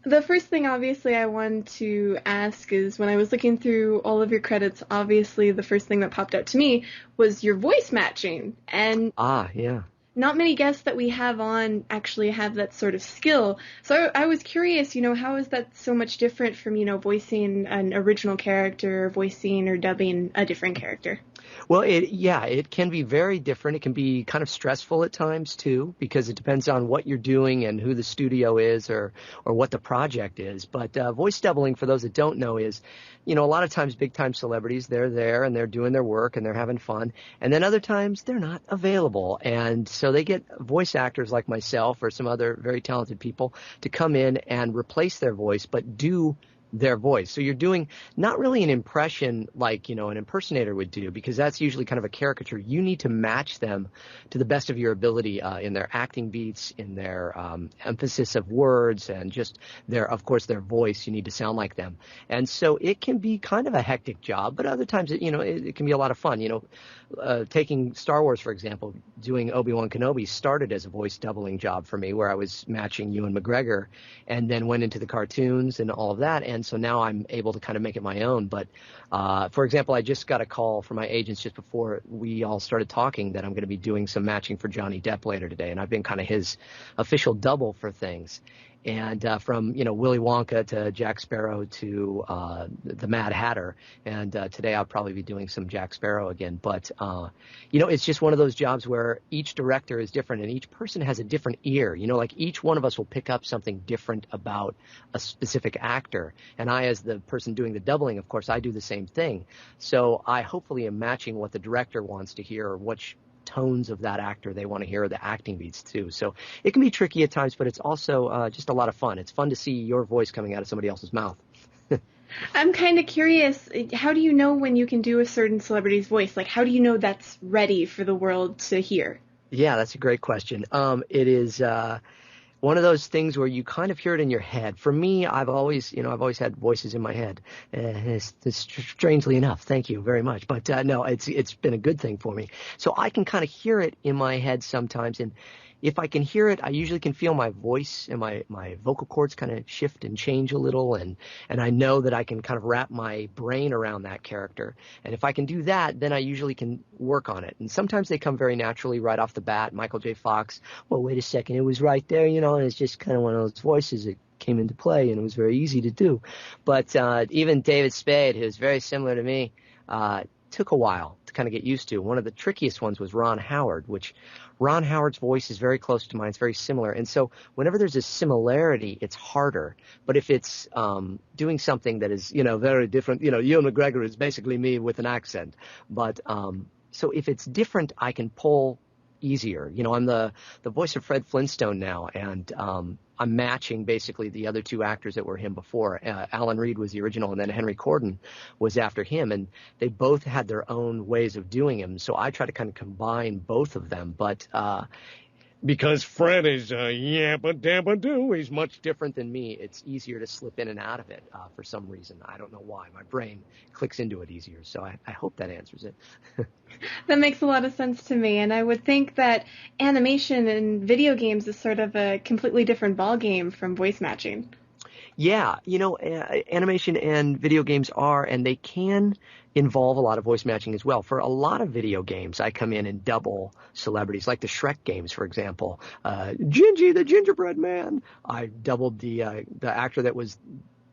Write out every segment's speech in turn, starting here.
The first thing, obviously, I wanted to ask is when I was looking through all of your credits, obviously, the first thing that popped out to me was your voice matching. And Ah, yeah. not many guests that we have on actually have that sort of skill. So I was curious, how is that so much different from, voicing an original character, voicing or dubbing a different character? Well, it can be very different. It can be kind of stressful at times too, because it depends on what you're doing and who the studio is or what the project is. But voice doubling, for those that don't know, is, a lot of times big time celebrities, they're there and they're doing their work and they're having fun. And then other times they're not available. And so they get voice actors like myself or some other very talented people to come in and replace their voice, but do their voice. So you're doing not really an impression like, an impersonator would do, because that's usually kind of a caricature. You need to match them to the best of your ability in their acting beats, in their emphasis of words, and just of course, their voice. You need to sound like them. And so it can be kind of a hectic job, but other times, it can be a lot of fun. Taking Star Wars, for example, doing Obi-Wan Kenobi started as a voice doubling job for me, where I was matching Ewan McGregor, and then went into the cartoons and all of that. And so now I'm able to kind of make it my own. But, for example, I just got a call from my agents just before we all started talking that I'm going to be doing some matching for Johnny Depp later today. And I've been kind of his official double for things. And from, Willy Wonka to Jack Sparrow to the Mad Hatter. And today I'll probably be doing some Jack Sparrow again. But, it's just one of those jobs where each director is different and each person has a different ear. Like each one of us will pick up something different about a specific actor. And I, as the person doing the doubling, of course, I do the same thing. So I hopefully am matching what the director wants to hear, or which tones of that actor they want to hear, the acting beats too. So it can be tricky at times, but it's also just a lot of fun. It's fun to see your voice coming out of somebody else's mouth. I'm kind of curious, how do you know when you can do a certain celebrity's voice? Like, how do you know that's ready for the world to hear? Yeah, that's a great question. It is one of those things where you kind of hear it in your head. For me, I've always had voices in my head. It's strangely enough. Thank you very much. But no, it's been a good thing for me. So I can kind of hear it in my head sometimes. And if I can hear it, I usually can feel my voice and my vocal cords kind of shift and change a little. And I know that I can kind of wrap my brain around that character. And if I can do that, then I usually can work on it. And sometimes they come very naturally right off the bat. Michael J. Fox, well, wait a second, it was right there, and it's just kind of one of those voices that came into play, and it was very easy to do. But even David Spade, who's very similar to me, took a while to kind of get used to. One of the trickiest ones was Ron Howard, which Ron Howard's voice is very close to mine. It's very similar. And so whenever there's a similarity, it's harder. But if it's doing something that is, very different, Ewan McGregor is basically me with an accent. But so if it's different, I can pull easier. I'm the voice of Fred Flintstone now, and I'm matching basically the other two actors that were him before. Alan Reed was the original, and then Henry Corden was after him, and they both had their own ways of doing him. So I try to kind of combine both of them, but because Fred is yabba dabba doo, he's much different than me. It's easier to slip in and out of it for some reason. I don't know why. My brain clicks into it easier. So I hope that answers it. That makes a lot of sense to me, and I would think that animation in video games is sort of a completely different ballgame from voice matching. Yeah, animation and video games are, and they can involve a lot of voice matching as well. For a lot of video games, I come in and double celebrities, like the Shrek games, for example. Gingy, the gingerbread man. I doubled the actor that was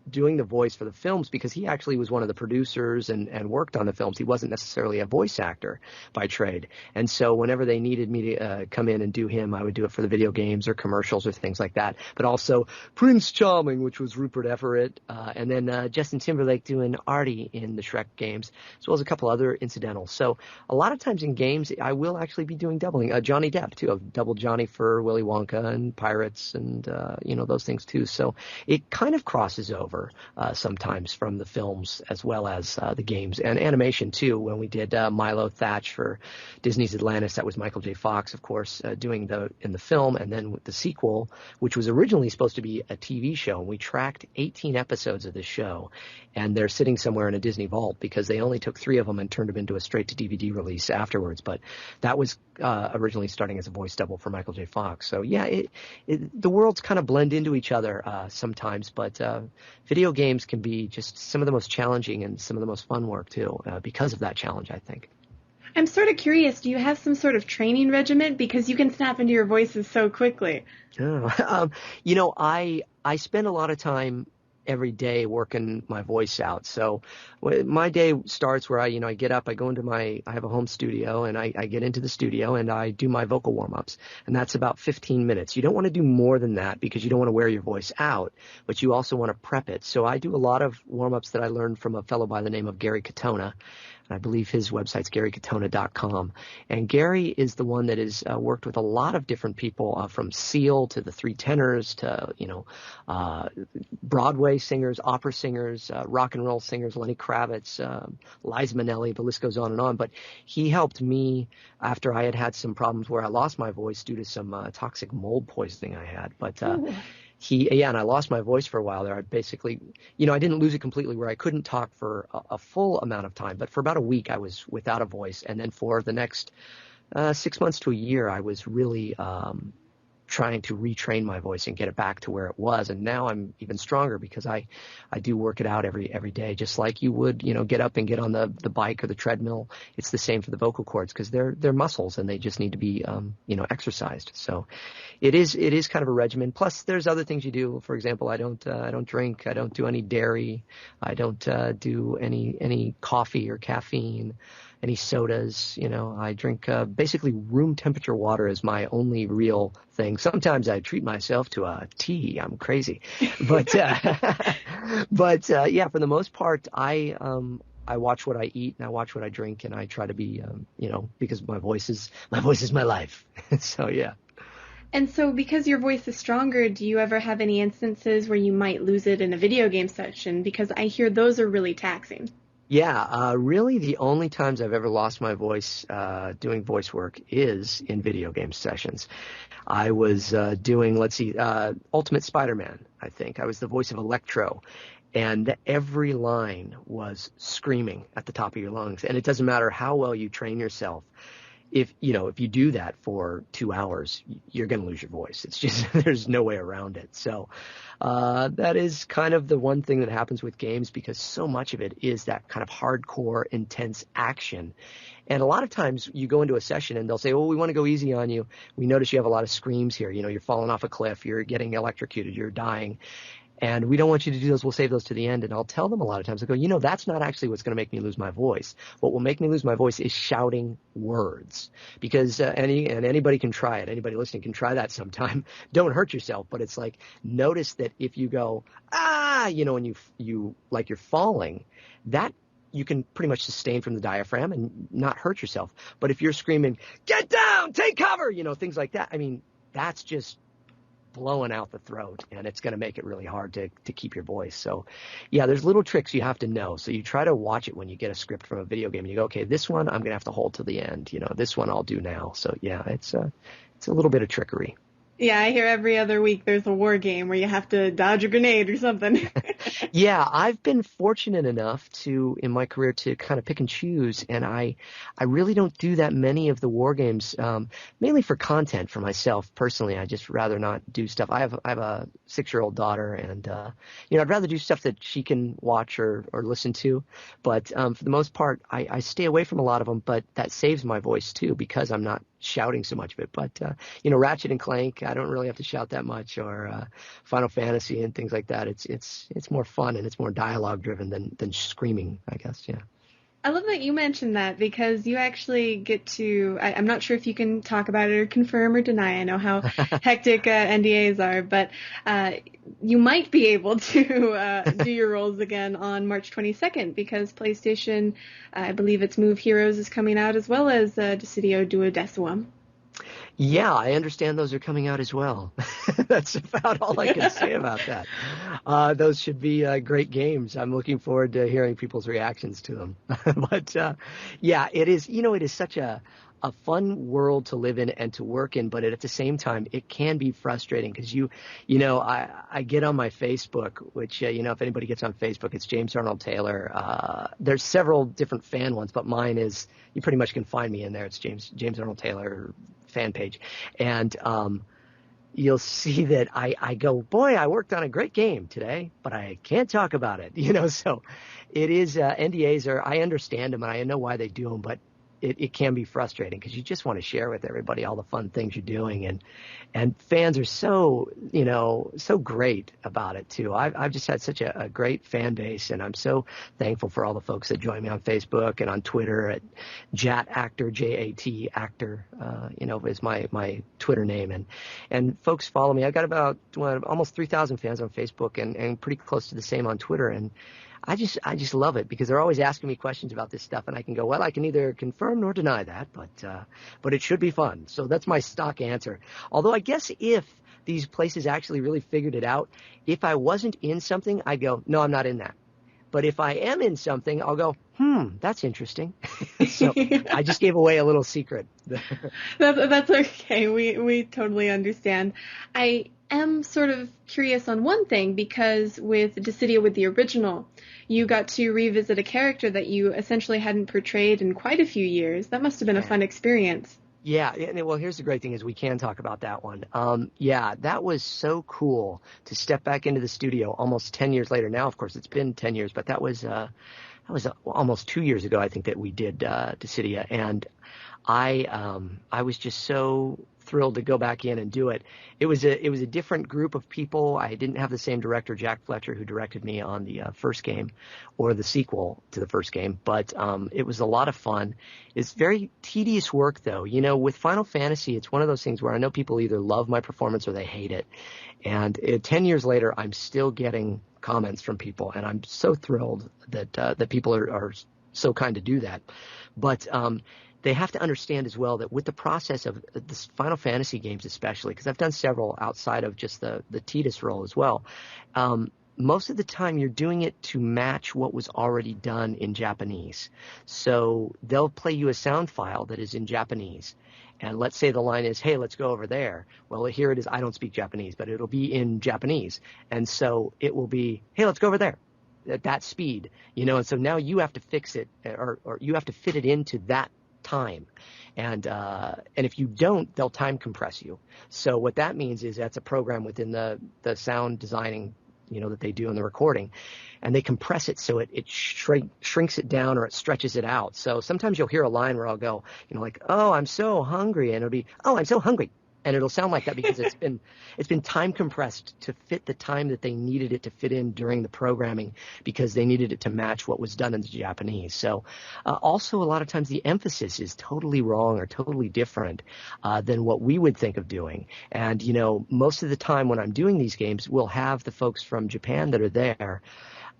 doing the voice for the films, because he actually was one of the producers and worked on the films. He wasn't necessarily a voice actor by trade. And so whenever they needed me to come in and do him, I would do it for the video games or commercials or things like that. But also Prince Charming, which was Rupert Everett, and then Justin Timberlake doing Artie in the Shrek games, as well as a couple other incidentals. So a lot of times in games, I will actually be doing doubling. Johnny Depp, too. I've doubled Johnny for Willy Wonka and Pirates and, those things, too. So it kind of crosses over. over sometimes from the films as well as the games and animation too. When we did Milo Thatch for Disney's Atlantis, that was Michael J. Fox, of course, doing in the film, and then with the sequel, which was originally supposed to be a TV show. And we tracked 18 episodes of this show, and they're sitting somewhere in a Disney vault because they only took 3 of them and turned them into a straight-to-DVD release afterwards. But that was originally starting as a voice double for Michael J. Fox. So yeah, the worlds kind of blend into each other sometimes, but video games can be just some of the most challenging and some of the most fun work too, because of that challenge, I think. I'm sort of curious, do you have some sort of training regimen? Because you can snap into your voices so quickly. Oh, I spend a lot of time every day working my voice out. So my day starts where I get up, I go into I have a home studio, and I get into the studio and I do my vocal warm-ups. And that's about 15 minutes. You don't want to do more than that because you don't want to wear your voice out, but you also want to prep it. So I do a lot of warm-ups that I learned from a fellow by the name of Gary Katona. I believe his website's GaryKatona.com. And Gary is the one that has worked with a lot of different people, from Seal to the Three Tenors to, Broadway singers, opera singers, rock and roll singers, Lenny Kravitz, Liza Minnelli, the list goes on and on. But he helped me after I had some problems where I lost my voice due to some toxic mold poisoning I had. But and I lost my voice for a while there. I basically, I didn't lose it completely where I couldn't talk for a full amount of time, but for about a week I was without a voice. And then for the next 6 months to a year, I was really trying to retrain my voice and get it back to where it was. And now I'm even stronger because I do work it out every day, just like you would, get up and get on the bike or the treadmill. It's the same for the vocal cords because they're muscles and they just need to be, exercised. So it is kind of a regimen. Plus there's other things you do. For example, I don't drink. I don't do any dairy. I don't do any coffee or caffeine, any sodas. I drink basically room temperature water is my only real thing. Sometimes I treat myself to a tea. I'm crazy, but for the most part, I watch what I eat and I watch what I drink, and I try to be because my voice is my life. So yeah. And so because your voice is stronger, do you ever have any instances where you might lose it in a video game session? Because I hear those are really taxing. Yeah, really the only times I've ever lost my voice doing voice work is in video game sessions. I was doing, Ultimate Spider-Man, I think. I was the voice of Electro, and every line was screaming at the top of your lungs. And it doesn't matter how well you train yourself. If you do that for 2 hours, you're going to lose your voice. It's just, there's no way around it. So that is kind of the one thing that happens with games, because so much of it is that kind of hardcore, intense action. And a lot of times you go into a session and they'll say, we want to go easy on you. We notice you have a lot of screams here. You're falling off a cliff. You're getting electrocuted. You're dying. And we don't want you to do those. We'll save those to the end. And I'll tell them a lot of times, I go, that's not actually what's going to make me lose my voice. What will make me lose my voice is shouting words, because anybody can try it. Anybody listening can try that sometime. Don't hurt yourself. But it's like, notice that if you go, and you like you're falling, that you can pretty much sustain from the diaphragm and not hurt yourself. But if you're screaming, get down, take cover, things like that, that's just blowing out the throat, and it's going to make it really hard to keep your voice. So yeah, there's little tricks you have to know. So you try to watch it when you get a script from a video game and you go, okay, this one I'm going to have to hold to the end. This one I'll do now. So yeah, it's a little bit of trickery. Yeah, I hear every other week there's a war game where you have to dodge a grenade or something. Yeah, I've been fortunate enough in my career to kind of pick and choose, and I really don't do that many of the war games, mainly for content for myself personally. I just rather not do stuff. I have a 6-year-old daughter, and I'd rather do stuff that she can watch or listen to. But for the most part, I stay away from a lot of them. But that saves my voice too, because I'm not shouting so much of it. But Ratchet and Clank, I don't really have to shout that much, or Final Fantasy and things like that. It's more fun and it's more dialogue driven than screaming, I guess. Yeah. I love that you mentioned that, because you actually get to, I'm not sure if you can talk about it or confirm or deny. I know how hectic NDAs are, but you might be able to do your roles again on March 22nd, because PlayStation, I believe its Move Heroes is coming out, as well as Dissidia Duodecimum. Yeah, I understand those are coming out as well. That's about all I can say about that. Those should be great games. I'm looking forward to hearing people's reactions to them. But yeah, it is, it is such a fun world to live in and to work in, but at the same time, it can be frustrating because I get on my Facebook, which, if anybody gets on Facebook, it's James Arnold Taylor. There's several different fan ones, but mine is, you pretty much can find me in there. It's James Arnold Taylor fan page. And, you'll see that I go, boy, I worked on a great game today, but I can't talk about it, so it is, NDAs I understand them and I know why they do them, but it can be frustrating because you just want to share with everybody all the fun things you're doing. And fans are so great about it too. I've just had such a great fan base, and I'm so thankful for all the folks that join me on Facebook and on Twitter at Jat Actor, J-A-T Actor, is my Twitter name. And folks follow me. I've got about almost 3,000 fans on Facebook and pretty close to the same on Twitter. And I just love it because they're always asking me questions about this stuff, and I can go, well, I can neither confirm nor deny that, but it should be fun. So that's my stock answer. Although I guess if these places actually really figured it out, if I wasn't in something, I'd go, no, I'm not in that. But if I am in something, I'll go, that's interesting. So I just gave away a little secret. That's okay. We totally understand. I am sort of curious on one thing, because with Dissidia, with the original, you got to revisit a character that you essentially hadn't portrayed in quite a few years. That must have been a fun experience. Yeah, well, here's the great thing is we can talk about that one. Yeah, that was so cool to step back into the studio almost 10 years later. Now, of course, it's been 10 years, but that was almost 2 years ago, I think, that we did Dissidia, and I was just so thrilled to go back in and do it. It was a different group of people. I didn't have the same director, Jack Fletcher, who directed me on the first game or the sequel to the first game, but it was a lot of fun. It's very tedious work, though. With Final Fantasy, it's one of those things where I know people either love my performance or they hate it. And 10 years later, I'm still getting comments from people, and I'm so thrilled that people are so kind to do that. But they have to understand as well that with the process of the Final Fantasy games, especially, because I've done several outside of just the Tidus role as well, most of the time you're doing it to match what was already done in Japanese. So they'll play you a sound file that is in Japanese. And let's say the line is, hey, let's go over there. Well, here it is. I don't speak Japanese, but it'll be in Japanese. And so it will be, hey, let's go over there at that speed, and so now you have to fix it or you have to fit it into that time. And if you don't, they'll time compress you. So what that means is that's a program within the sound designing, that they do in the recording, and they compress it so it shrinks it down or it stretches it out. So sometimes you'll hear a line where I'll go, like, oh, I'm so hungry, and it'll be, oh, I'm so hungry. And it'll sound like that because it's been time compressed to fit the time that they needed it to fit in during the programming, because they needed it to match what was done in the Japanese. So also a lot of times the emphasis is totally wrong or totally different than what we would think of doing. And, most of the time when I'm doing these games, we'll have the folks from Japan that are there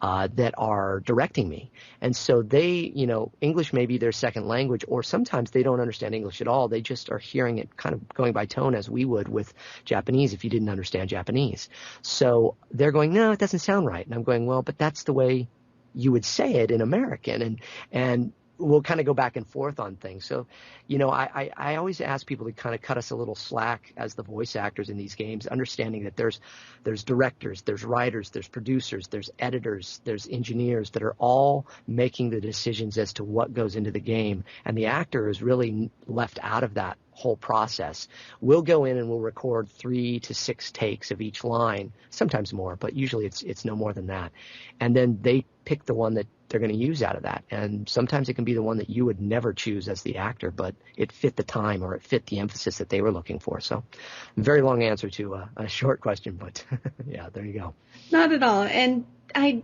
that are directing me. And so they, English may be their second language, or sometimes they don't understand English at all. They just are hearing it kind of going by tone as we would with Japanese if you didn't understand Japanese. So they're going, no, it doesn't sound right. And I'm going, well, but that's the way you would say it in American. And we'll kind of go back and forth on things. So, I always ask people to kind of cut us a little slack as the voice actors in these games, understanding that there's directors, there's writers, there's producers, there's editors, there's engineers that are all making the decisions as to what goes into the game. And the actor is really left out of that whole process. We'll go in and we'll record 3 to 6 takes of each line, sometimes more, but usually it's no more than that. And then they pick the one that they're going to use out of that. And sometimes it can be the one that you would never choose as the actor, but it fit the time or it fit the emphasis that they were looking for. So very long answer to a short question, but yeah, there you go. Not at all. And I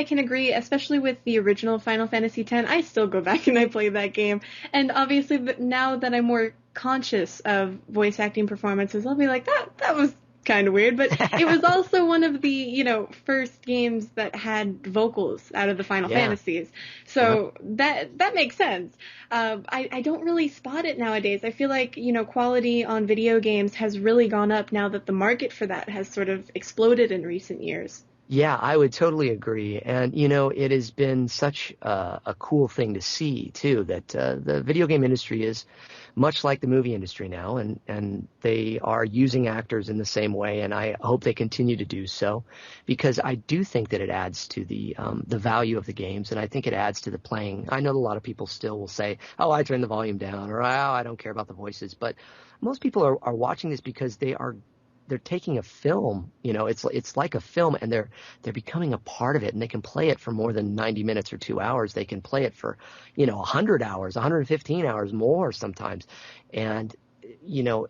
can agree, especially with the original Final Fantasy X. I still go back and I play that game. And obviously now that I'm more conscious of voice acting performances, I'll be like, that was kind of weird, but it was also one of the, first games that had vocals out of the Final Fantasies. So that makes sense. I don't really spot it nowadays. I feel like, quality on video games has really gone up now that the market for that has sort of exploded in recent years. Yeah, I would totally agree. And, it has been such a cool thing to see, too, that the video game industry is much like the movie industry now, and they are using actors in the same way, and I hope they continue to do so, because I do think that it adds to the value of the games, and I think it adds to the playing. I know a lot of people still will say, oh, I turn the volume down, or oh, I don't care about the voices, but most people are watching this because they're taking a film, it's like a film, and they're becoming a part of it, and they can play it for more than 90 minutes or 2 hours. They can play it for, 100 hours, 115 hours more sometimes. And,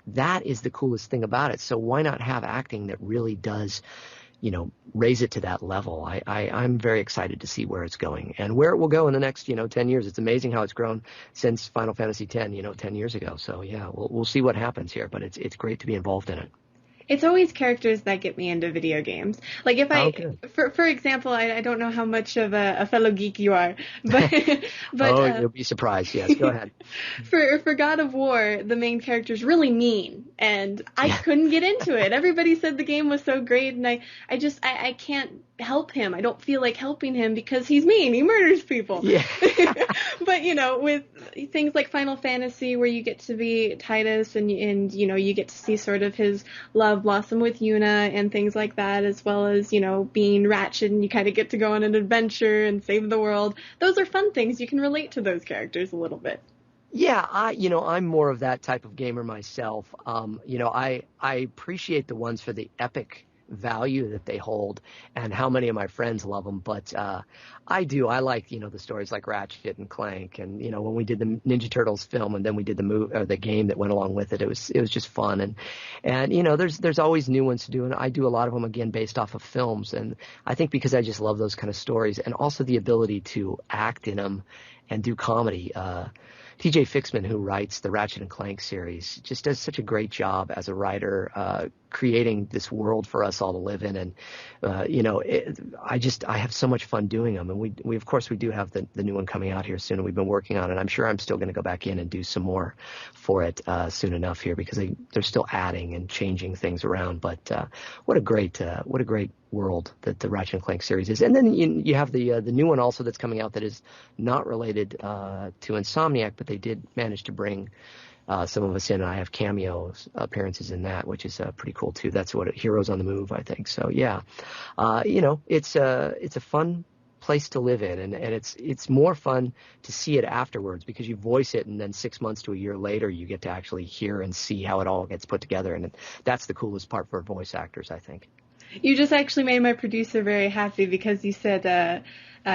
that is the coolest thing about it. So why not have acting that really does, raise it to that level? I'm very excited to see where it's going and where it will go in the next, 10 years. It's amazing how it's grown since Final Fantasy X, 10 years ago. So yeah, we'll see what happens here, but it's great to be involved in it. It's always characters that get me into video games. Like for example, I don't know how much of a fellow geek you are, but you'll be surprised. Yes, go ahead. For God of War, the main character's really mean, and I couldn't get into it. Everybody said the game was so great, and I can't help him. I don't feel like helping him because he's mean. He murders people. Yeah. But with things like Final Fantasy, where you get to be Titus, and you get to see sort of his love blossom with Yuna and things like that, as well as being Ratchet, and you kind of get to go on an adventure and save the world. Those are fun things. You can relate to those characters a little bit. Yeah, I'm more of that type of gamer myself. I appreciate the ones for the epic value that they hold and how many of my friends love them, but I like the stories like Ratchet and Clank, and when we did the Ninja Turtles film and then we did the game that went along with it, it was just fun, and there's always new ones to do, and I do a lot of them again based off of films, and I think because I just love those kind of stories and also the ability to act in them and do comedy. TJ Fixman, who writes the Ratchet and Clank series, just does such a great job as a writer, creating this world for us all to live in. And, I have so much fun doing them. And we of course, we do have the new one coming out here soon, and we've been working on it. I'm sure I'm still going to go back in and do some more for it soon enough here, because they're still adding and changing things around. But what a great world that the Ratchet and Clank series is. And then you have the new one also that's coming out that is not related to Insomniac, but they did manage to bring some of us in. I have cameos appearances in that, which is pretty cool too. That's what Heroes on the Move, I think. So yeah, it's a fun place to live in, and it's more fun to see it afterwards, because you voice it and then 6 months to a year later you get to actually hear and see how it all gets put together, and that's the coolest part for voice actors, I think. You just actually made my producer very happy, because you said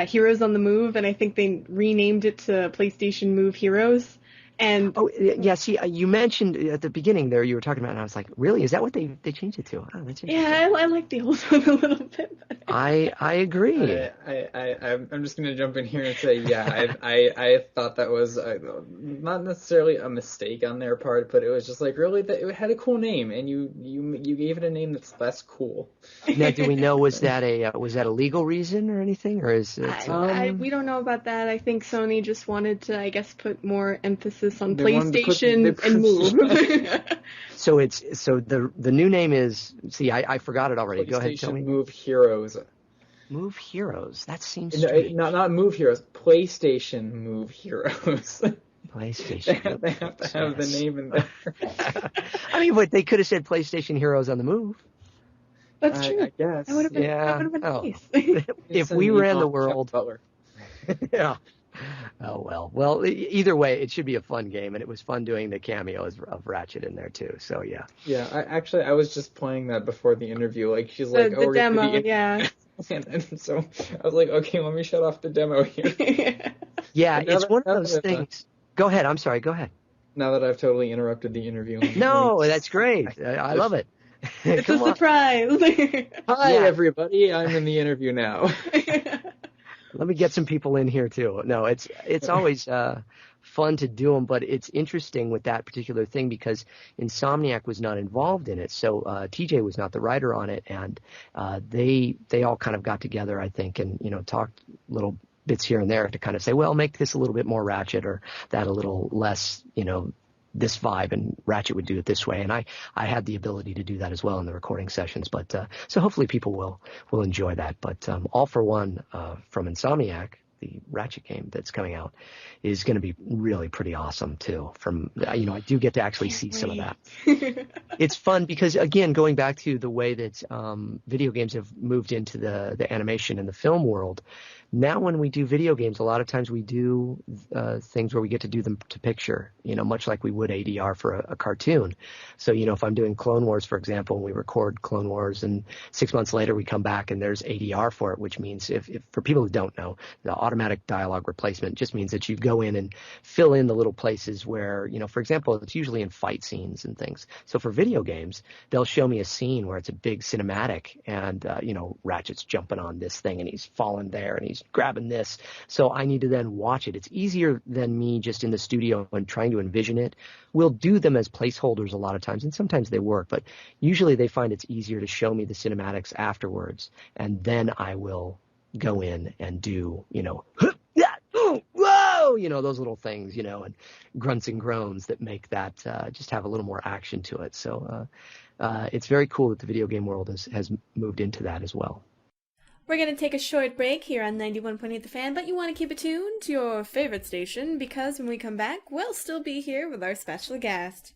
Heroes on the Move, and I think they renamed it to PlayStation Move Heroes. And yeah, see, you mentioned at the beginning there, you were talking about, and I was like, really? Is that what they changed it to? Oh, that's interesting. Yeah, I like the old one a little bit better. I agree. I'm just going to jump in here and say, yeah, I thought that was not necessarily a mistake on their part, but it was just like, really, that it had a cool name, and you gave it a name that's less cool. Now, do we know, was that a legal reason or anything, or is it? We don't know about that. I think Sony just wanted to, I guess, put more emphasis on PlayStation and Move. So the new name is, see, I forgot it already. Go ahead, tell me. Move Heroes. Move Heroes. That seems strange. Not Move Heroes. PlayStation Move Heroes. PlayStation. They have to have the name in there. I mean, but they could have said PlayStation Heroes on the Move. That's true. I guess. That would have been nice. If we ran the world. Yeah. Oh, well. Well, either way, it should be a fun game, and it was fun doing the cameos of Ratchet in there, too, so yeah. Yeah, I was just playing that before the interview. Like, she's like, the demo, yeah. And so I was like, okay, let me shut off the demo here. Yeah, it's one of those things. Go ahead, I'm sorry, go ahead. Now that I've totally interrupted the interview. No, that's great. I love it. It's a surprise. Hi, everybody. I'm in the interview now. Let me get some people in here too. No, it's always fun to do them, but it's interesting with that particular thing because Insomniac was not involved in it. So TJ was not the writer on it, and they all kind of got together, I think, and talked little bits here and there to kind of say, well, make this a little bit more Ratchet or that a little less, this vibe, and Ratchet would do it this way. And I had the ability to do that as well in the recording sessions. But so hopefully people will enjoy that. But All for One from Insomniac, the Ratchet game that's coming out, is going to be really pretty awesome too. From I do get to actually see some of that. It's fun because, again, going back to the way that video games have moved into the animation and the film world. Now when we do video games, a lot of times we do things where we get to do them to picture, much like we would ADR for a cartoon. So, if I'm doing Clone Wars, for example, and we record Clone Wars and 6 months later we come back and there's ADR for it, which means if for people who don't know, the automatic dialogue replacement just means that you go in and fill in the little places where, for example, it's usually in fight scenes and things. So for video games, they'll show me a scene where it's a big cinematic and, Ratchet's jumping on this thing and he's falling there and he's grabbing this. So I need to then watch it. It's easier than me just in the studio and trying to envision it. We'll do them as placeholders a lot of times, and sometimes they work, but usually they find it's easier to show me the cinematics afterwards, and then I will go in and do, whoa, those little things, and grunts and groans that make that just have a little more action to it. So it's very cool that the video game world has moved into that as well. We're going to take a short break here on 91.8 The Fan, but you want to keep it tuned to your favorite station because when we come back, we'll still be here with our special guest.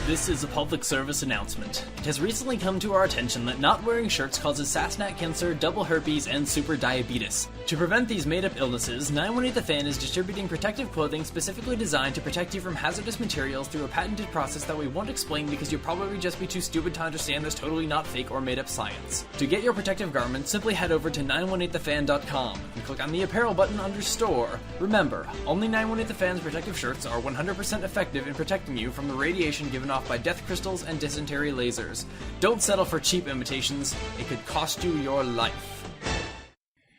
This is a public service announcement. It has recently come to our attention that not wearing shirts causes Sassenach cancer, double herpes, and super diabetes. To prevent these made-up illnesses, 918 The Fan is distributing protective clothing specifically designed to protect you from hazardous materials through a patented process that we won't explain because you'll probably just be too stupid to understand this totally not fake or made-up science. To get your protective garments, simply head over to 918thefan.com and click on the apparel button under store. Remember, only 918 The Fan's protective shirts are 100% effective in protecting you from the radiation given off by death crystals and dysentery lasers. Don't settle for cheap imitations. It could cost you your life.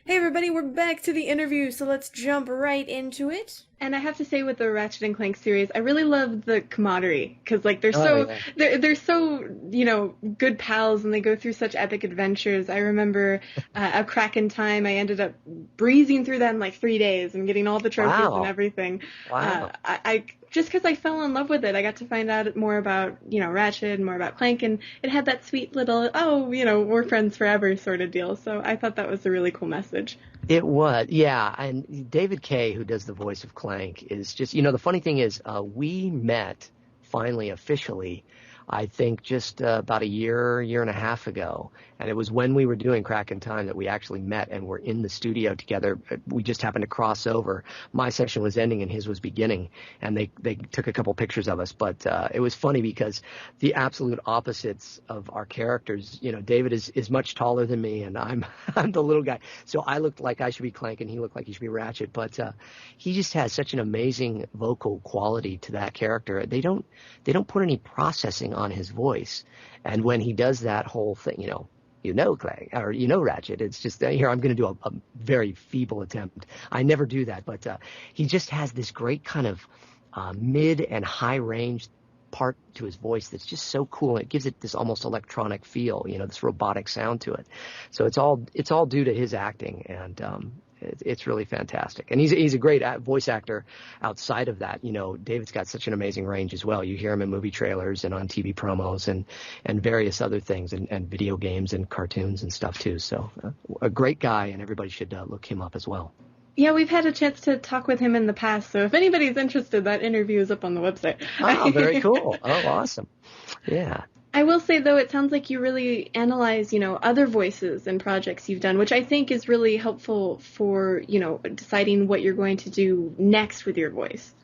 Hey everybody, we're back to the interview, so let's jump right into it. And I have to say, with the Ratchet and Clank series, I really love the camaraderie because, they're so good pals, and they go through such epic adventures. I remember a Kraken time, I ended up breezing through that in 3 days and getting all the trophies and everything. Wow! I just because I fell in love with it, I got to find out more about Ratchet and more about Clank, and it had that sweet little we're friends forever sort of deal. So I thought that was a really cool message. It was, yeah. And David Kay, who does the voice of Clank, is just, the funny thing is we met finally officially, I think, just about a year and a half ago. And it was when we were doing Kraken Time that we actually met and were in the studio together. We just happened to cross over. My session was ending and his was beginning, and they took a couple pictures of us. But it was funny because the absolute opposites of our characters, David is much taller than me, and I'm the little guy. So I looked like I should be Clank and he looked like he should be Ratchet. But he just has such an amazing vocal quality to that character. They don't put any processing on his voice. And when he does that whole thing, Clank, or Ratchet, it's just, here, I'm going to do a very feeble attempt. I never do that, but he just has this great kind of mid and high range part to his voice that's just so cool. It gives it this almost electronic feel, this robotic sound to it. So it's all due to his acting, and it's really fantastic. And he's a great voice actor outside of that. David's got such an amazing range as well. You hear him in movie trailers and on TV promos and various other things, and video games and cartoons and stuff too. So a great guy, and everybody should look him up as well. Yeah, we've had a chance to talk with him in the past, so if anybody's interested, that interview is up on the website. Oh, very cool. Oh, awesome. Yeah. I will say, though, it sounds like you really analyze, other voices and projects you've done, which I think is really helpful for, deciding what you're going to do next with your voice.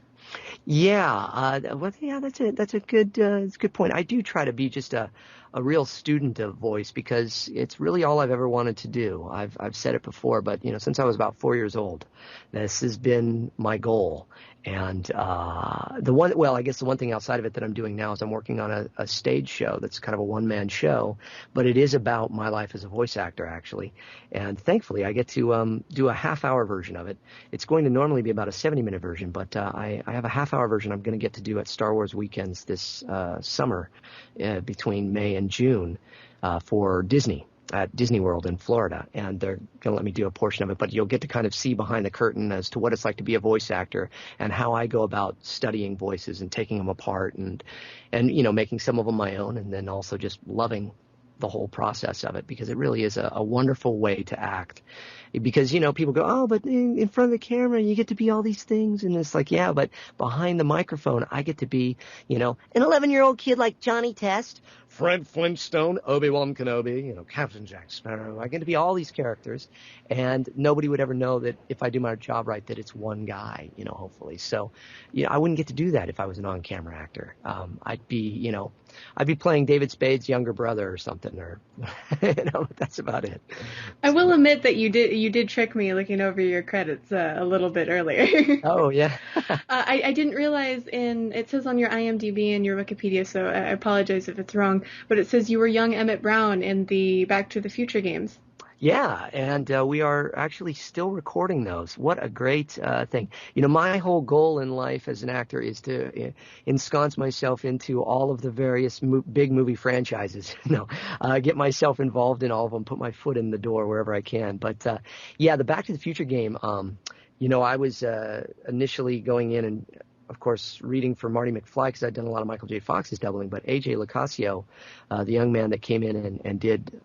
Yeah. That's a good point. I do try to be just a a real student of voice because it's really all I've ever wanted to do. I've said it before, but since I was about 4 years old, this has been my goal. And I guess the one thing outside of it that I'm doing now is I'm working on a stage show that's kind of a one-man show, but it is about my life as a voice actor, actually. And thankfully, I get to do a half-hour version of it. It's going to normally be about a 70-minute version, but I have a half-hour version I'm going to get to do at Star Wars Weekends this summer between May and June for Disney. At Disney World in Florida, and they're going to let me do a portion of it, but you'll get to kind of see behind the curtain as to what it's like to be a voice actor and how I go about studying voices and taking them apart and making some of them my own, and then also just loving the whole process of it, because it really is a wonderful way to act. Because, people go, oh, but in front of the camera, you get to be all these things. And it's like, yeah, but behind the microphone, I get to be, an 11-year-old kid like Johnny Test, Fred Flintstone, Obi-Wan Kenobi, Captain Jack Sparrow. I get to be all these characters. And nobody would ever know that if I do my job right, that it's one guy, hopefully. So, I wouldn't get to do that if I was an on-camera actor. I'd be playing David Spade's younger brother or something, or, that's about it. I will admit that you did trick me looking over your credits a little bit earlier. Oh, yeah. I didn't realize it says on your IMDb and your Wikipedia, so I apologize if it's wrong, but it says you were young Emmett Brown in the Back to the Future games. Yeah, and we are actually still recording those. What a great thing. My whole goal in life as an actor is to ensconce myself into all of the various big movie franchises, get myself involved in all of them, put my foot in the door wherever I can. But, the Back to the Future game, I was initially going in and, of course, reading for Marty McFly because I'd done a lot of Michael J. Fox's doubling, but A.J. Locascio, the young man that came in and did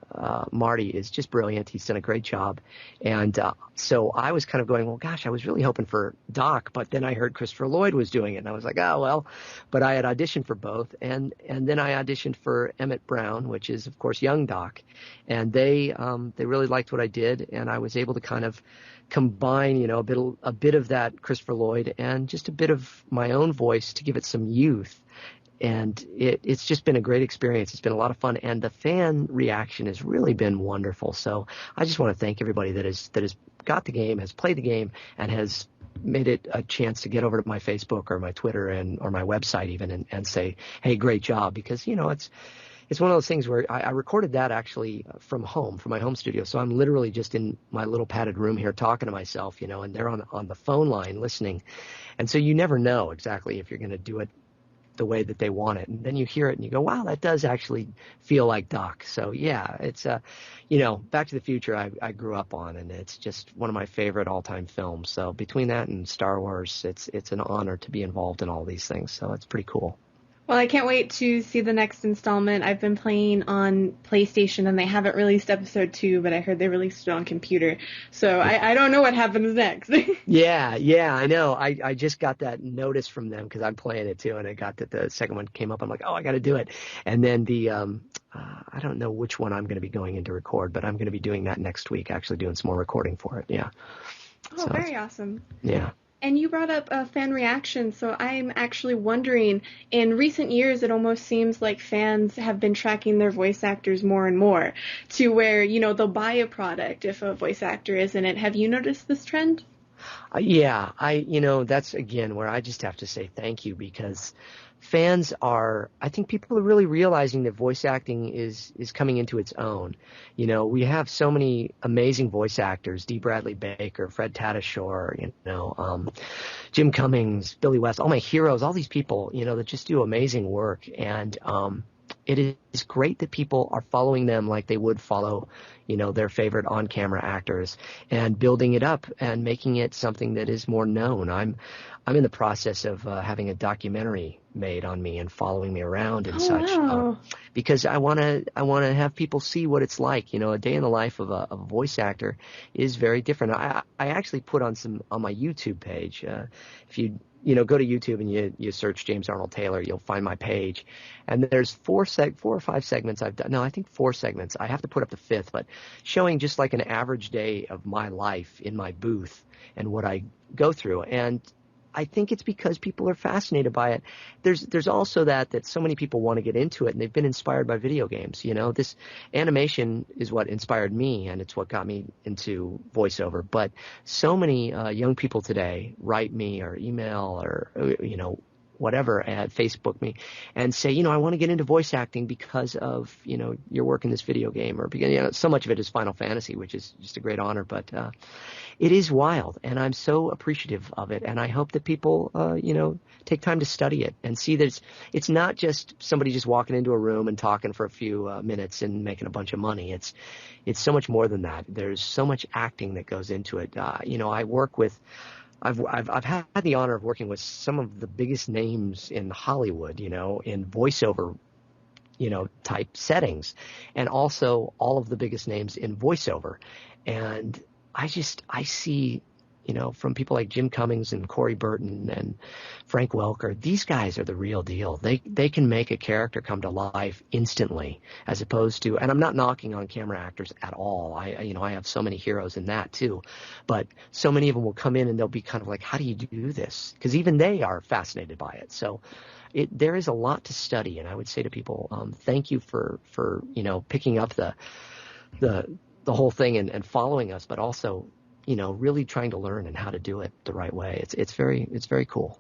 Marty, is just brilliant. He's done a great job. And so I was kind of going, well, gosh, I was really hoping for Doc, but then I heard Christopher Lloyd was doing it, and I was like, oh, well. But I had auditioned for both, and then I auditioned for Emmett Brown, which is, of course, young Doc. And they really liked what I did, and I was able to kind of combine, a bit of that Christopher Lloyd and just a bit of my own voice to give it some youth. And it's just been a great experience. It's been a lot of fun, and the fan reaction has really been wonderful. So I just want to thank everybody that has got the game, has played the game, and has made it a chance to get over to my Facebook or my Twitter or my website even and say, hey, great job, because it's one of those things where I recorded that actually from my home studio. So I'm literally just in my little padded room here talking to myself, and they're on the phone line listening. And so you never know exactly if you're going to do it the way that they want it. And then you hear it and you go, wow, that does actually feel like Doc. So yeah, it's, Back to the Future I grew up on, and it's just one of my favorite all-time films. So between that and Star Wars, it's an honor to be involved in all these things. So it's pretty cool. Well, I can't wait to see the next installment. I've been playing on PlayStation, and they haven't released episode 2, but I heard they released it on computer. So I don't know what happens next. Yeah, I know. I just got that notice from them because I'm playing it too, and I got that the second one came up. I'm like, oh, I got to do it. And then I don't know which one I'm going to be going in to record, but I'm going to be doing that next week, actually doing some more recording for it. Yeah. Oh, so very awesome. Yeah. And you brought up fan reaction, so I'm actually wondering, in recent years, it almost seems like fans have been tracking their voice actors more and more to where, they'll buy a product if a voice actor is in it. Have you noticed this trend? Yeah, that's, again, where I just have to say thank you, because I think people are really realizing that voice acting is coming into its own. We have so many amazing voice actors, D. Bradley Baker, Fred Tatasciore, Jim Cummings, Billy West, all my heroes, all these people, that just do amazing work. And it is great that people are following them like they would follow, their favorite on-camera actors, and building it up and making it something that is more known. I'm in the process of having a documentary made on me and following me around and such, wow. Because I want to have people see what it's like. A day in the life of a voice actor is very different. I actually put on my YouTube page. If you go to YouTube and you search James Arnold Taylor, you'll find my page. And there's 4 or 5 segments I've done. No, I think 4 segments. I have to put up the 5th, but showing just like an average day of my life in my booth and what I go through. And I think it's because people are fascinated by it. There's also that so many people want to get into it, and they've been inspired by video games. This animation is what inspired me, and it's what got me into voiceover. But so many young people today write me or email or whatever, at Facebook me and say, I want to get into voice acting because of, your work in this video game, or because, so much of it is Final Fantasy, which is just a great honor, but, it is wild, and I'm so appreciative of it. And I hope that people, take time to study it and see that it's not just somebody just walking into a room and talking for a few minutes and making a bunch of money. It's so much more than that. There's so much acting that goes into it. I work with, I've had the honor of working with some of the biggest names in Hollywood, in voiceover, type settings, and also all of the biggest names in voiceover. And I see, from people like Jim Cummings and Corey Burton and Frank Welker, these guys are the real deal. They can make a character come to life instantly, as opposed to, and I'm not knocking on camera actors at all. I have so many heroes in that too, but so many of them will come in and they'll be kind of like, how do you do this? Because even they are fascinated by it. So there is a lot to study, and I would say to people, thank you for picking up the whole thing and following us, but also, really trying to learn and how to do it the right way. It's very cool.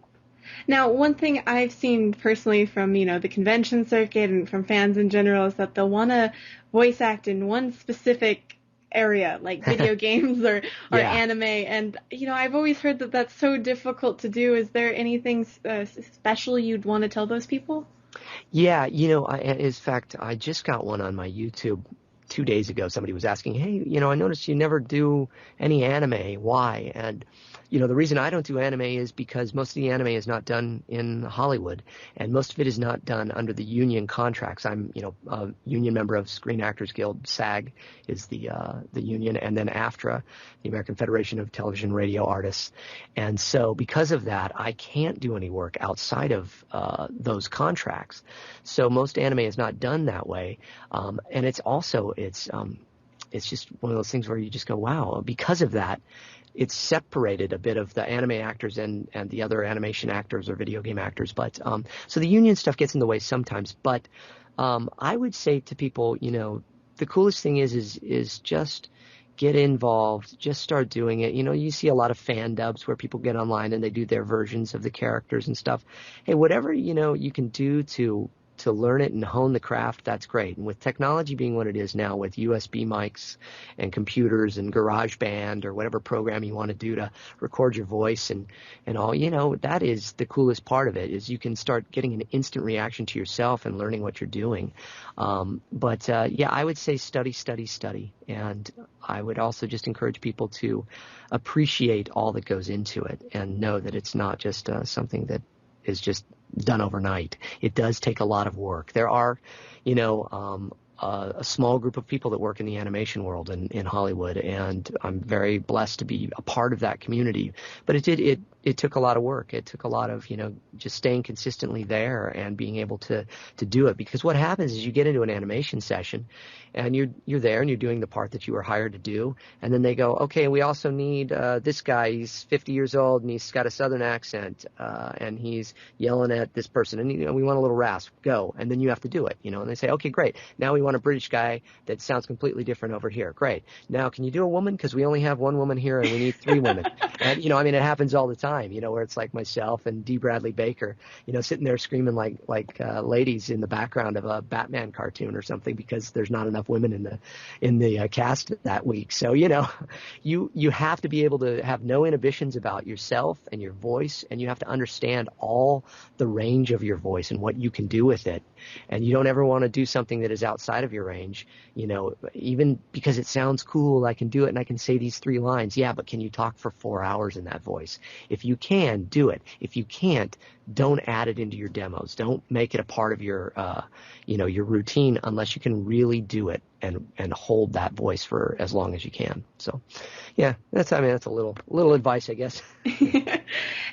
Now, one thing I've seen personally from, the convention circuit and from fans in general is that they'll want to voice act in one specific area, like video games or anime. And, I've always heard that that's so difficult to do. Is there anything special you'd want to tell those people? Yeah, in fact, I just got one on my YouTube 2 days ago. Somebody was asking, hey, I noticed you never do any anime. Why? And, the reason I don't do anime is because most of the anime is not done in Hollywood, and most of it is not done under the union contracts. I'm, a union member of Screen Actors Guild. SAG is the union, and then AFTRA, the American Federation of Television Radio Artists. And so because of that, I can't do any work outside of those contracts. So most anime is not done that way. And it's just one of those things where you just go, wow, because of that, it's separated a bit of the anime actors and the other animation actors or video game actors. But so the union stuff gets in the way sometimes. But I would say to people, the coolest thing is just get involved, just start doing it. You see a lot of fan dubs where people get online and they do their versions of the characters and stuff. Hey, whatever, you can do to learn it and hone the craft, that's great. And with technology being what it is now, with USB mics and computers and GarageBand or whatever program you want to do to record your voice and all, that is the coolest part of it, is you can start getting an instant reaction to yourself and learning what you're doing. But I would say study. And I would also just encourage people to appreciate all that goes into it and know that it's not just something that is just done overnight. It does take a lot of work. There are, a small group of people that work in the animation world in Hollywood, and I'm very blessed to be a part of that community. But it took a lot of work. It took a lot of, just staying consistently there and being able to do it. Because what happens is you get into an animation session and you're there and you're doing the part that you were hired to do. And then they go, okay, we also need this guy. He's 50 years old and he's got a Southern accent and he's yelling at this person. And, we want a little rasp. Go. And then you have to do it, and they say, okay, great. Now we want a British guy that sounds completely different over here. Great. Now can you do a woman? Because we only have one woman here and we need 3 women. And, it happens all the time, where it's like myself and D. Bradley Baker, sitting there screaming like ladies in the background of a Batman cartoon or something because there's not enough women in the cast that week. So, you have to be able to have no inhibitions about yourself and your voice, and you have to understand all the range of your voice and what you can do with it. And you don't ever want to do something that is outside of your range, even because it sounds cool. I can do it and I can say these 3 lines. Yeah, but can you talk for 4 hours in that voice? If you can, do it. If you can't, don't add it into your demos. Don't make it a part of your, your routine unless you can really do it and hold that voice for as long as you can. So, yeah, that's a little advice, I guess.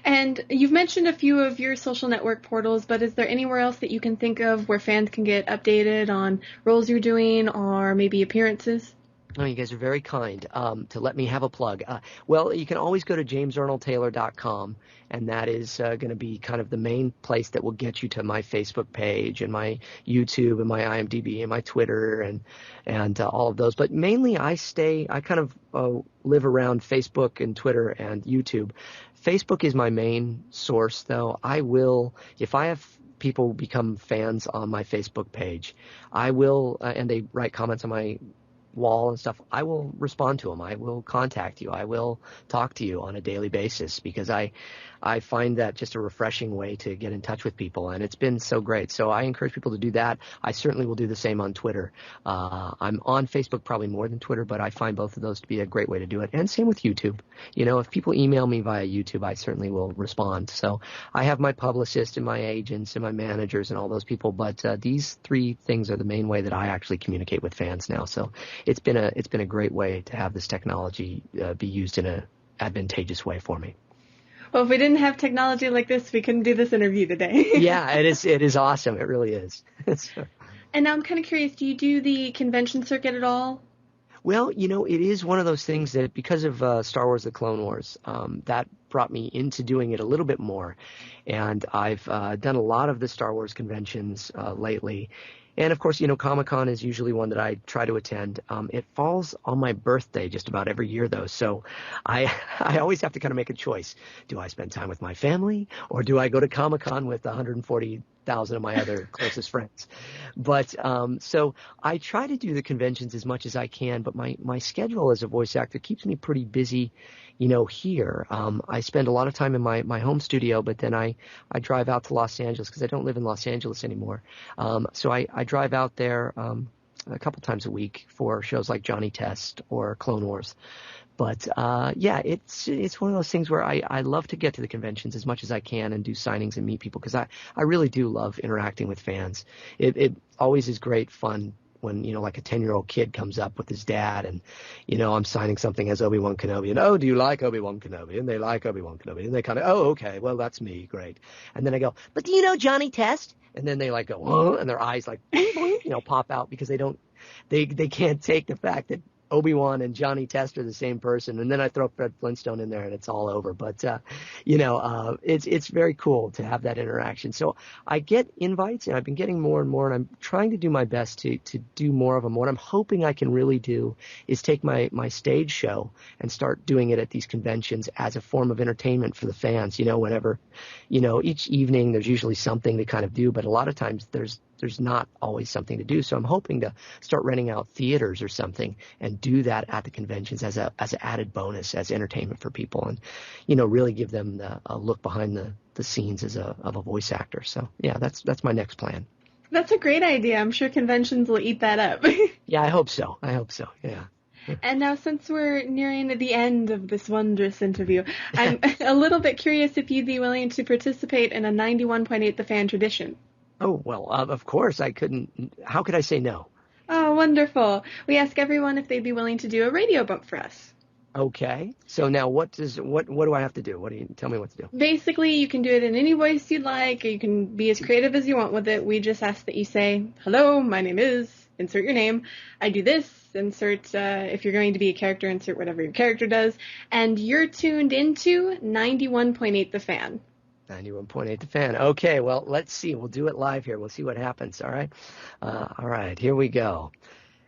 And you've mentioned a few of your social network portals, but is there anywhere else that you can think of where fans can get updated on roles you're doing or maybe appearances? Oh, you guys are very kind to let me have a plug. Well, you can always go to jamesarnoldtaylor.com, and that is going to be kind of the main place that will get you to my Facebook page and my YouTube and my IMDb and my Twitter and all of those. But mainly I kind of live around Facebook and Twitter and YouTube. Facebook is my main source, though. I will, if I have people become fans on my Facebook page, I will, and they write comments on my wall and stuff, I will respond to them. I will contact you. I will talk to you on a daily basis because I find that just a refreshing way to get in touch with people, and it's been so great. So I encourage people to do that. I certainly will do the same on Twitter. I'm on Facebook probably more than Twitter, but I find both of those to be a great way to do it. And same with YouTube. If people email me via YouTube, I certainly will respond. So I have my publicist and my agents and my managers and all those people, but these three things are the main way that I actually communicate with fans now. So it's been a great way to have this technology be used in a advantageous way for me. Well, if we didn't have technology like this, we couldn't do this interview today. Yeah, it is awesome. It really is. And now I'm kind of curious, do you do the convention circuit at all? Well, it is one of those things that because of Star Wars: The Clone Wars, that brought me into doing it a little bit more. And I've done a lot of the Star Wars conventions lately. And, of course, Comic-Con is usually one that I try to attend. It falls on my birthday just about every year, though. So I always have to kind of make a choice. Do I spend time with my family, or do I go to Comic-Con with 140,000 of my other closest friends? But so I try to do the conventions as much as I can, but my schedule as a voice actor keeps me pretty busy, here. I spend a lot of time in my home studio, but then I drive out to Los Angeles because I don't live in Los Angeles anymore. So I drive out there a couple times a week for shows like Johnny Test or Clone Wars. But yeah, it's one of those things where I love to get to the conventions as much as I can and do signings and meet people because I really do love interacting with fans. It always is great fun when, like a 10-year-old kid comes up with his dad and, I'm signing something as Obi-Wan Kenobi and, oh, do you like Obi-Wan Kenobi? And they like Obi-Wan Kenobi. And they kind of, oh, okay, well, that's me. Great. And then I go, but do you know Johnny Test? And then they like go, oh, and their eyes like, pop out because they can't take the fact that Obi-Wan and Johnny Test are the same person, and then I throw Fred Flintstone in there, and it's all over. But it's very cool to have that interaction. So I get invites, and I've been getting more and more, and I'm trying to do my best to do more of them. What I'm hoping I can really do is take my stage show and start doing it at these conventions as a form of entertainment for the fans. Whenever, each evening there's usually something to kind of do, but a lot of times there's not always something to do. So I'm hoping to start renting out theaters or something and do that at the conventions as an added bonus, as entertainment for people, and, really give them a look behind the scenes of a voice actor. So yeah, that's my next plan. That's a great idea. I'm sure conventions will eat that up. Yeah, I hope so. Yeah. And now, since we're nearing the end of this wondrous interview, I'm a little bit curious if you'd be willing to participate in a 91.8 The Fan tradition. Oh, well, of course I couldn't. How could I say no? Oh, wonderful. We ask everyone if they'd be willing to do a radio bump for us. Okay. So now what do I have to do? Tell me what to do? Basically, you can do it in any voice you'd like. You can be as creative as you want with it. We just ask that you say, hello, my name is, insert your name. I do this, insert, if you're going to be a character, insert whatever your character does. And you're tuned into 91.8 The Fan. 91.8 The Fan. Okay, well, let's see. We'll do it live here. We'll see what happens, all right? All right, here we go.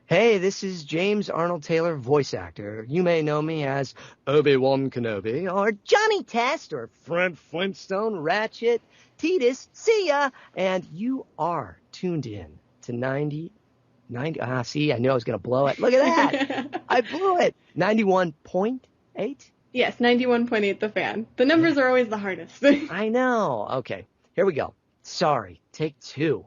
Hey, this is James Arnold Taylor, voice actor. You may know me as Obi-Wan Kenobi, or Johnny Test, or Fred Flintstone, Ratchet, Titus, see ya! And you are tuned in to 90, see, I knew I was going to blow it. Look at that! I blew it! 91.8? Yes, 91.8 The Fan. The numbers are always the hardest. I know. Okay, here we go. Sorry, take two.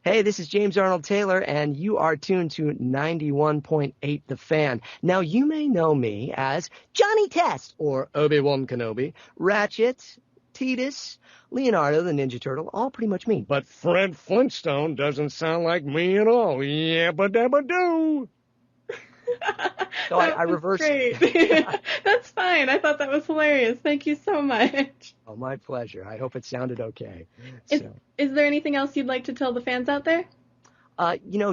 Hey, this is James Arnold Taylor, and you are tuned to 91.8 The Fan. Now, you may know me as Johnny Test, or Obi-Wan Kenobi, Ratchet, Titus, Leonardo the Ninja Turtle, all pretty much me. But Fred Flintstone doesn't sound like me at all. Yabba-dabba-doo! So I reversed it. Great. That's fine. I thought that was hilarious. Thank you so much. Oh, my pleasure. I hope it sounded okay. Is there anything else you'd like to tell the fans out there?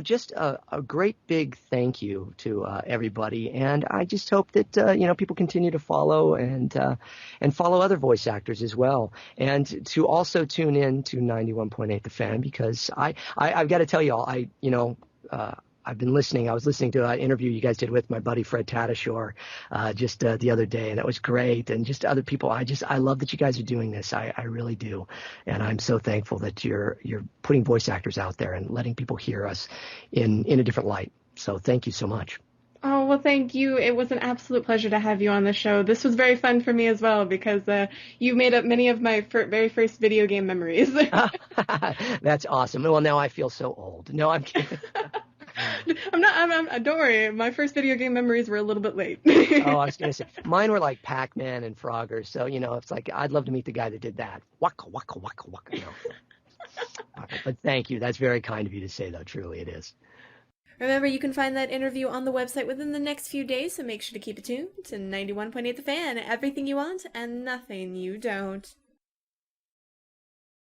Just a great big thank you to everybody, and I just hope that people continue to follow and follow other voice actors as well, and to also tune in to 91.8 The Fan, because I've got to tell y'all, I've been listening. I was listening to an interview you guys did with my buddy Fred Tatasciore just the other day, and that was great. And just other people, I love that you guys are doing this. I really do, and I'm so thankful that you're putting voice actors out there and letting people hear us in a different light. So thank you so much. Oh, well, thank you. It was an absolute pleasure to have you on the show. This was very fun for me as well, because you made up many of my very first video game memories. That's awesome. Well, now I feel so old. No, I'm kidding. Don't worry. My first video game memories were a little bit late. Oh, I was going to say, mine were like Pac-Man and Frogger. So, it's like, I'd love to meet the guy that did that. Waka, waka, waka, waka. But thank you. That's very kind of you to say, though. Truly, it is. Remember, you can find that interview on the website within the next few days, so make sure to keep it tuned to 91.8 The Fan. Everything you want and nothing you don't.